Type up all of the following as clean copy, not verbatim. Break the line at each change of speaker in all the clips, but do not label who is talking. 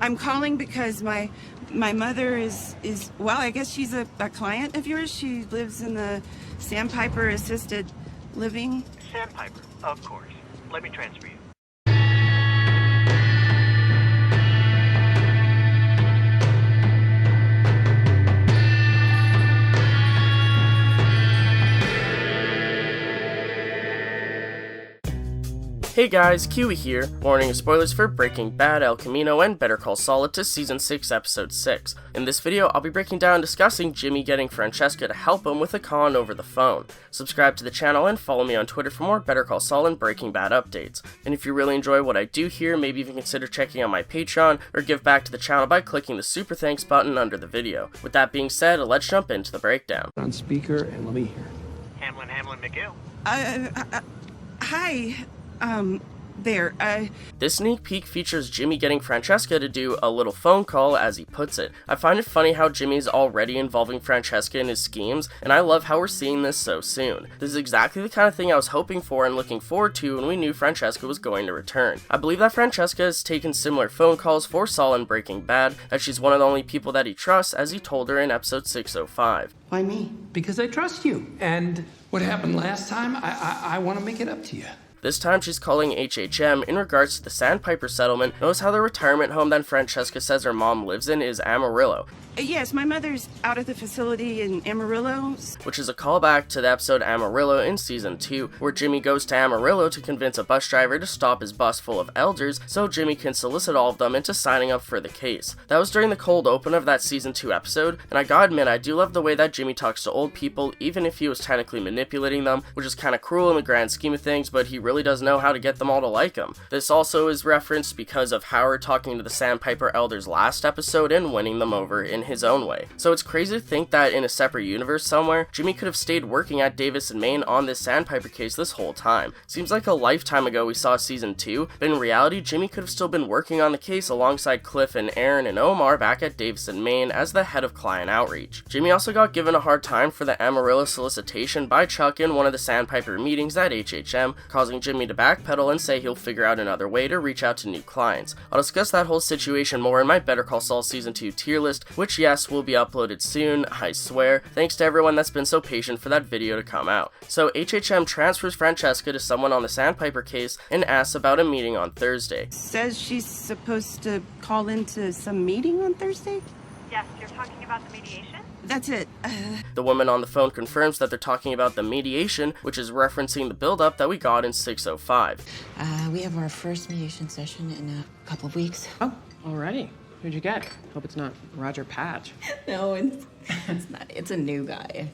I'm calling because my mother is well, I guess she's a client of yours. She lives in the Sandpiper Assisted Living.
Sandpiper, of course. Let me transfer you.
Hey guys, Kiwi here, warning of spoilers for Breaking Bad, El Camino, and Better Call Saul up to Season 6, Episode 6. In this video, I'll be breaking down and discussing Jimmy getting Francesca to help him with a con over the phone. Subscribe to the channel and follow me on Twitter for more Better Call Saul and Breaking Bad updates. And if you really enjoy what I do here, maybe even consider checking out my Patreon, or give back to the channel by clicking the Super Thanks button under the video. With that being said, let's jump into the breakdown.
On speaker and let me hear.
Hamlin McGill.
Hi.
This sneak peek features Jimmy getting Francesca to do a little phone call, as he puts it. I find it funny how Jimmy's already involving Francesca in his schemes, and I love how we're seeing this so soon. This is exactly the kind of thing I was hoping for and looking forward to when we knew Francesca was going to return. I believe that Francesca has taken similar phone calls for Saul in Breaking Bad, as she's one of the only people that he trusts, as he told her in episode 605.
Why me?
Because I trust you. And what happened last time, I want to make it up to you.
This time she's calling HHM in regards to the Sandpiper settlement. Notice how the retirement home that Francesca says her mom lives in is Amarillo.
Yes, my mother's out at the facility in Amarillo.
Which is a callback to the episode Amarillo in Season 2, where Jimmy goes to Amarillo to convince a bus driver to stop his bus full of elders so Jimmy can solicit all of them into signing up for the case. That was during the cold open of that Season 2 episode, and I gotta admit I do love the way that Jimmy talks to old people, even if he was technically manipulating them, which is kinda cruel in the grand scheme of things, but he really does know how to get them all to like him. This also is referenced because of Howard talking to the Sandpiper elders last episode and winning them over in his own way. So it's crazy to think that in a separate universe somewhere, Jimmy could have stayed working at Davis and Maine on this Sandpiper case this whole time. Seems like a lifetime ago we saw Season 2, but in reality Jimmy could have still been working on the case alongside Cliff and Aaron and Omar back at Davis and Maine as the head of client outreach. Jimmy also got given a hard time for the Amarillo solicitation by Chuck in one of the Sandpiper meetings at HHM, causing Jimmy to backpedal and say he'll figure out another way to reach out to new clients. I'll discuss that whole situation more in my Better Call Saul Season 2 tier list, which yes, will be uploaded soon, I swear. Thanks to everyone that's been so patient for that video to come out. So HHM transfers Francesca to someone on the Sandpiper case and asks about a meeting on Thursday.
Says she's supposed to call into some meeting on Thursday?
Yes, you're talking about the mediation?
That's it.
The woman on the phone confirms that they're talking about the mediation, which is referencing the build-up that we got in 605.
We have our first mediation session in a couple of weeks.
Oh, already. Who'd you get? Hope it's not Roger Patch.
No, it's not. It's a new guy.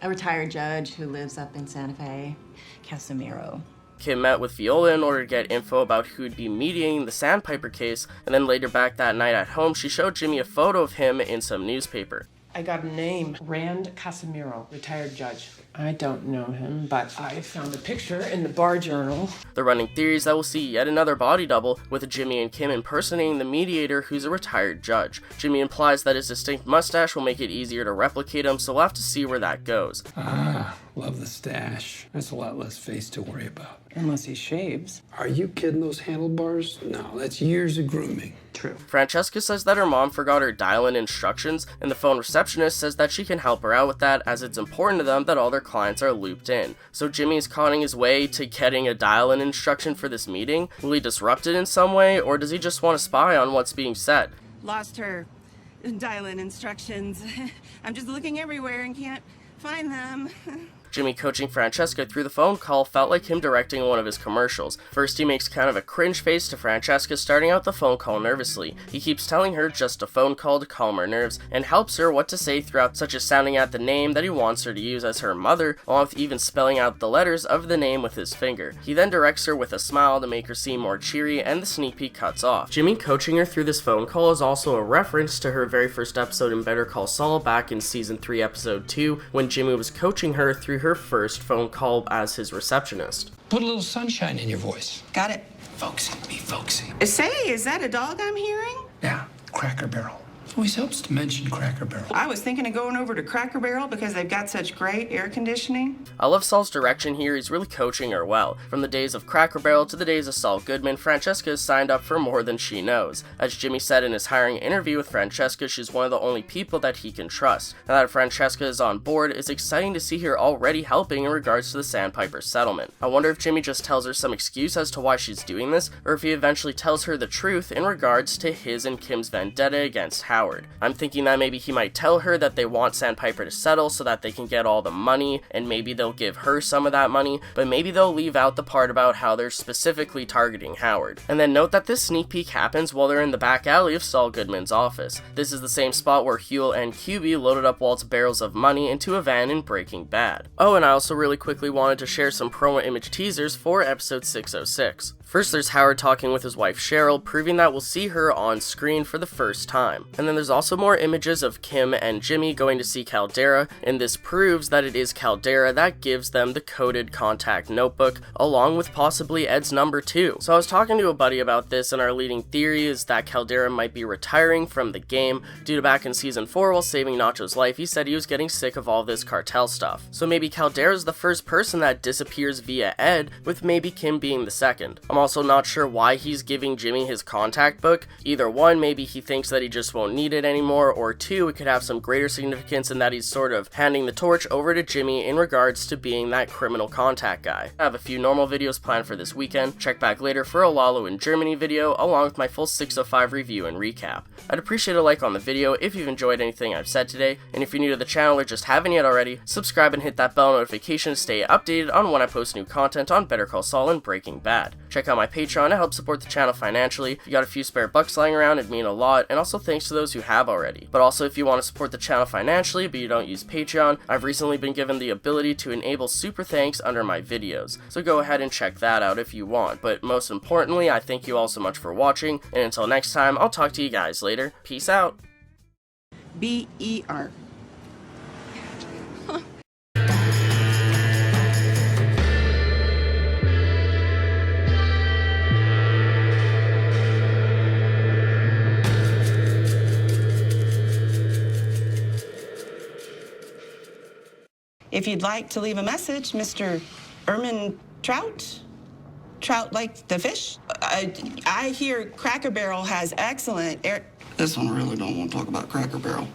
A retired judge who lives up in Santa Fe, Casimiro.
Kim met with Viola in order to get info about who'd be mediating the Sandpiper case, and then later back that night at home, she showed Jimmy a photo of him in some newspaper.
I got a name. Rand Casimiro, retired judge. I don't know him, but I found a picture in the bar journal.
The running theory is that we'll see yet another body double, with Jimmy and Kim impersonating the mediator who's a retired judge. Jimmy implies that his distinct mustache will make it easier to replicate him, so we'll have to see where that goes.
Ah, love the stash. That's a lot less face to worry about.
Unless he shaves.
Are you kidding those handlebars? No, that's years of grooming.
True.
Francesca says that her mom forgot her dial-in instructions, and the phone receptionist says that she can help her out with that, as it's important to them that all their clients are looped in. So Jimmy is conning his way to getting a dial-in instruction for this meeting. Will he disrupt it in some way, or does he just want to spy on what's being said?
Lost her dial-in instructions. I'm just looking everywhere and can't find them.
Jimmy coaching Francesca through the phone call felt like him directing one of his commercials. First, he makes kind of a cringe face to Francesca, starting out the phone call nervously. He keeps telling her just a phone call to calm her nerves, and helps her what to say throughout, such as sounding out the name that he wants her to use as her mother, along with even spelling out the letters of the name with his finger. He then directs her with a smile to make her seem more cheery, and the sneak peek cuts off. Jimmy coaching her through this phone call is also a reference to her very first episode in Better Call Saul back in Season 3, Episode 2, when Jimmy was coaching her through her first phone call as his receptionist.
Put a little sunshine in your voice.
Got it.
Folksy, be folksy.
Say, is that a dog I'm hearing?
Yeah, Cracker Barrel. Always helps to mention Cracker Barrel.
I was thinking of going over to Cracker Barrel because they've got such great air conditioning.
I love Saul's direction here. He's really coaching her well. From the days of Cracker Barrel to the days of Saul Goodman, Francesca has signed up for more than she knows. As Jimmy said in his hiring interview with Francesca, she's one of the only people that he can trust. Now that Francesca is on board, it's exciting to see her already helping in regards to the Sandpiper settlement. I wonder if Jimmy just tells her some excuse as to why she's doing this, or if he eventually tells her the truth in regards to his and Kim's vendetta against Howard. I'm thinking that maybe he might tell her that they want Sandpiper to settle so that they can get all the money, and maybe they'll give her some of that money, but maybe they'll leave out the part about how they're specifically targeting Howard. And then note that this sneak peek happens while they're in the back alley of Saul Goodman's office. This is the same spot where Huel and QB loaded up Walt's barrels of money into a van in Breaking Bad. Oh, and I also really quickly wanted to share some promo image teasers for episode 606. First, there's Howard talking with his wife Cheryl, proving that we'll see her on screen for the first time. And then there's also more images of Kim and Jimmy going to see Caldera, and this proves that it is Caldera that gives them the coded contact notebook, along with possibly Ed's number too. So I was talking to a buddy about this, and our leading theory is that Caldera might be retiring from the game due to back in season 4 while saving Nacho's life, he said he was getting sick of all this cartel stuff. So maybe Caldera's the first person that disappears via Ed, with maybe Kim being the second. I'm also not sure why he's giving Jimmy his contact book. Either one, maybe he thinks that he just won't need it anymore, or two, it could have some greater significance in that he's sort of handing the torch over to Jimmy in regards to being that criminal contact guy. I have a few normal videos planned for this weekend. Check back later for a Lalo in Germany video, along with my full 605 review and recap. I'd appreciate a like on the video if you've enjoyed anything I've said today, and if you're new to the channel or just haven't yet already, subscribe and hit that bell notification to stay updated on when I post new content on Better Call Saul and Breaking Bad. Check out my Patreon to help support the channel financially. If you got a few spare bucks lying around, it'd mean a lot, and also thanks to those who have already. But also, if you want to support the channel financially but you don't use Patreon, I've recently been given the ability to enable super thanks under my videos, so go ahead and check that out if you want. But most importantly, I thank you all so much for watching, and until next time, I'll talk to you guys later. Peace out.
B-E-R. If you'd like to leave a message, Mr. Ermin Trout? Trout like the fish? I hear Cracker Barrel has excellent air...
This one really don't want to talk about Cracker Barrel.